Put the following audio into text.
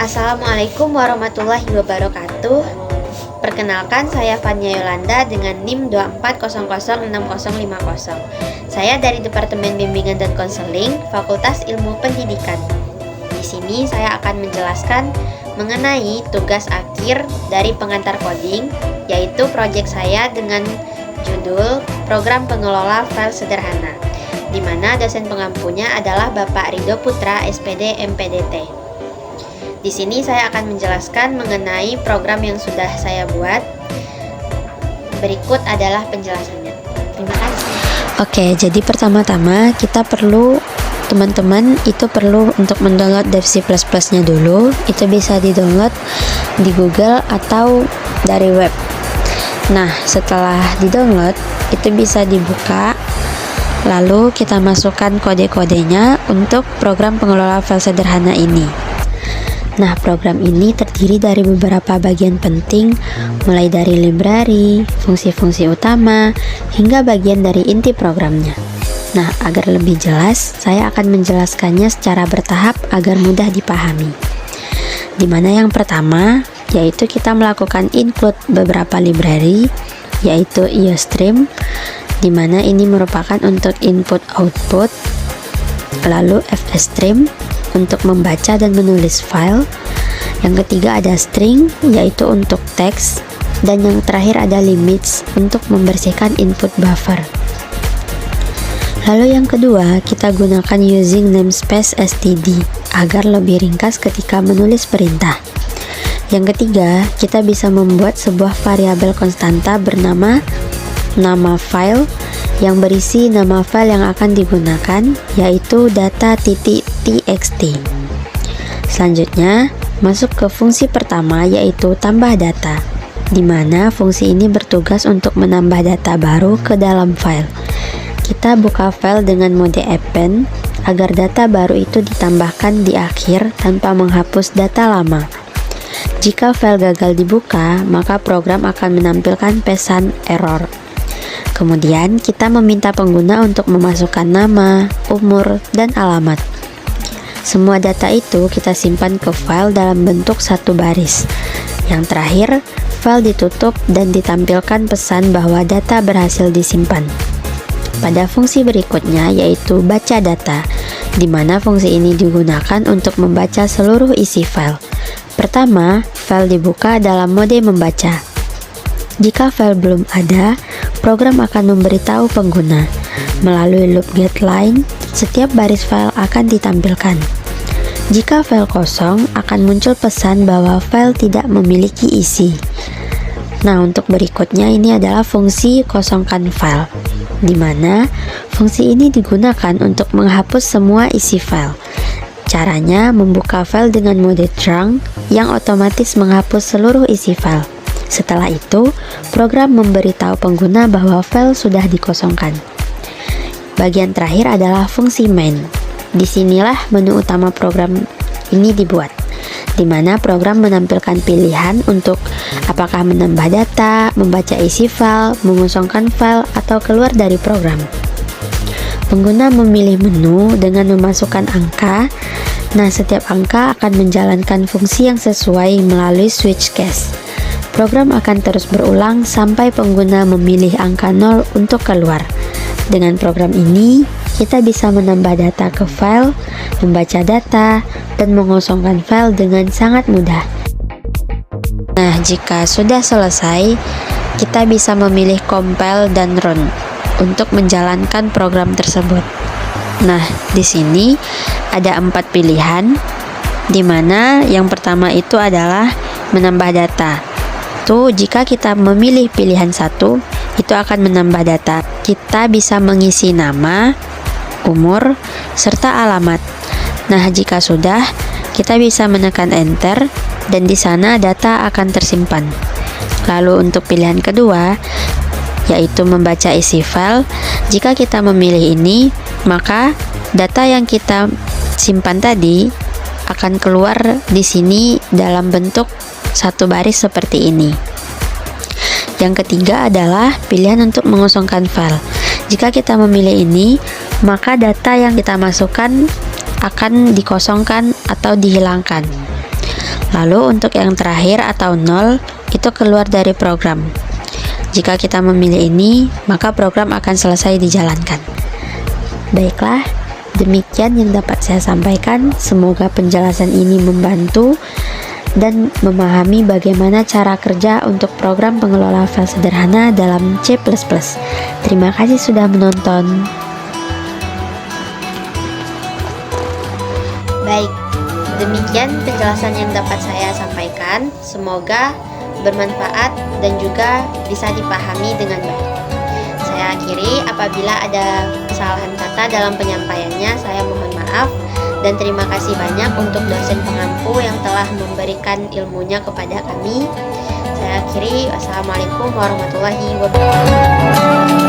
Assalamualaikum warahmatullahi wabarakatuh. Perkenalkan, saya Fania Yolanda dengan NIM 24006050. Saya dari Departemen Bimbingan dan Konseling, Fakultas Ilmu Pendidikan. Di sini saya akan menjelaskan mengenai tugas akhir dari pengantar coding, yaitu proyek saya dengan judul Program Pengelola File Sederhana, di mana dosen pengampunya adalah Bapak Ridho Putra, SPD MPDT. Di sini saya akan menjelaskan mengenai program yang sudah saya buat. Berikut adalah penjelasannya. Terima kasih. Oke, jadi pertama-tama kita teman-teman perlu untuk mendownload Dev C++ nya dulu. Itu bisa di-download di Google atau dari web. Nah, setelah di-download, itu bisa dibuka. Lalu kita masukkan kode-kodenya untuk program pengelola file sederhana ini. Nah, program ini terdiri dari beberapa bagian penting, mulai dari library, fungsi-fungsi utama, hingga bagian dari inti programnya. Nah, agar lebih jelas, saya akan menjelaskannya secara bertahap agar mudah dipahami. Dimana yang pertama, yaitu kita melakukan include beberapa library, yaitu IOStream, dimana ini merupakan untuk input-output, lalu FStream, untuk membaca dan menulis file. Yang ketiga ada string, yaitu untuk teks, dan yang terakhir ada limits untuk membersihkan input buffer. Lalu yang kedua, kita gunakan using namespace std agar lebih ringkas ketika menulis perintah. Yang ketiga, kita bisa membuat sebuah variabel konstanta bernama nama file yang berisi nama file yang akan digunakan, yaitu data.txt. Selanjutnya, masuk ke fungsi pertama, yaitu tambah data, di mana fungsi ini bertugas untuk menambah data baru ke dalam file. Kita buka file dengan mode append agar data baru itu ditambahkan di akhir tanpa menghapus data lama. Jika file gagal dibuka, maka program akan menampilkan pesan error. Kemudian kita meminta pengguna untuk memasukkan nama, umur, dan alamat. Semua data itu kita simpan ke file dalam bentuk satu baris. Yang terakhir, file ditutup dan ditampilkan pesan bahwa data berhasil disimpan. Pada fungsi berikutnya, yaitu baca data, di mana fungsi ini digunakan untuk membaca seluruh isi file. Pertama, file dibuka dalam mode membaca. Jika file belum ada, program akan memberitahu pengguna. Melalui loop getLine, setiap baris file akan ditampilkan. Jika file kosong, akan muncul pesan bahwa file tidak memiliki isi. Nah, untuk berikutnya ini adalah fungsi kosongkan file, di mana fungsi ini digunakan untuk menghapus semua isi file. Caranya membuka file dengan mode trunk yang otomatis menghapus seluruh isi file. Setelah itu, program memberitahu pengguna bahwa file sudah dikosongkan. Bagian terakhir adalah fungsi main. Disinilah menu utama program ini dibuat, di mana program menampilkan pilihan untuk apakah menambah data, membaca isi file, mengosongkan file, atau keluar dari program. Pengguna memilih menu dengan memasukkan angka. Nah, setiap angka akan menjalankan fungsi yang sesuai melalui switch case. Program akan terus berulang sampai pengguna memilih angka 0 untuk keluar. Dengan program ini, kita bisa menambah data ke file, membaca data, dan mengosongkan file dengan sangat mudah. Nah, jika sudah selesai, kita bisa memilih compile dan run untuk menjalankan program tersebut. Nah, di sini ada 4 pilihan, di mana yang pertama itu adalah menambah data. Jika kita memilih pilihan 1, itu akan menambah data. Kita bisa mengisi nama, umur, serta alamat. Nah, jika sudah, kita bisa menekan enter dan di sana data akan tersimpan. Lalu untuk pilihan kedua, yaitu membaca isi file, jika kita memilih ini, maka data yang kita simpan tadi akan keluar di sini dalam bentuk satu baris seperti ini. Yang ketiga adalah pilihan untuk mengosongkan file. Jika kita memilih ini, maka data yang kita masukkan akan dikosongkan atau dihilangkan. Lalu untuk yang terakhir atau 0, itu keluar dari program. Jika kita memilih ini, maka program akan selesai dijalankan. Baiklah, demikian yang dapat saya sampaikan. Semoga penjelasan ini membantu dan memahami bagaimana cara kerja untuk program pengelola file sederhana dalam C++. Terima kasih sudah menonton. Baik, demikian penjelasan yang dapat saya sampaikan. Semoga bermanfaat dan juga bisa dipahami dengan baik. Saya akhiri, apabila ada kesalahan kata dalam penyampaiannya, saya mohon maaf dan terima kasih banyak untuk dosen pengampu yang telah memberikan ilmunya kepada kami. Saya akhiri, wassalamualaikum warahmatullahi wabarakatuh.